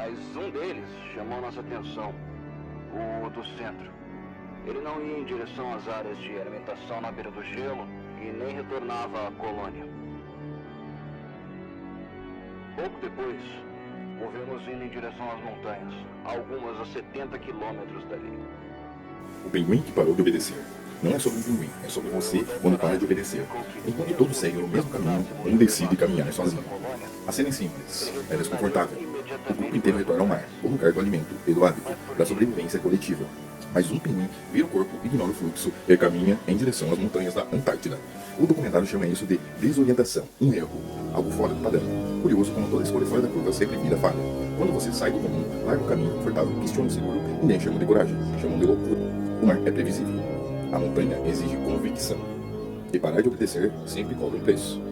Mas um deles chamou nossa atenção, o do centro. Ele não ia em direção às áreas de alimentação na beira do gelo e nem retornava à colônia. Pouco depois, o vimos indo em direção às montanhas, algumas a 70 quilômetros dali. O pinguim que parou de obedecer. Não é sobre um pinguim, é sobre você quando para de obedecer. Enquanto todos seguem o mesmo caminho, um decide caminhar sozinho. A cena é simples, é desconfortável. O grupo inteiro retorna ao mar, o lugar do alimento e do hábito, da sobrevivência coletiva. Mas um pinguim vira o corpo, ignora o fluxo e caminha em direção às montanhas da Antártida. O documentário chama isso de desorientação, um erro, algo fora do padrão. Curioso como toda escolha fora da curva sempre vira falha. Quando você sai do comum, larga o caminho confortável, questiona o seguro, ninguém chama de coragem, chamam de loucura. O mar é previsível. A montanha exige convicção. E parar de obedecer sempre cobra um preço.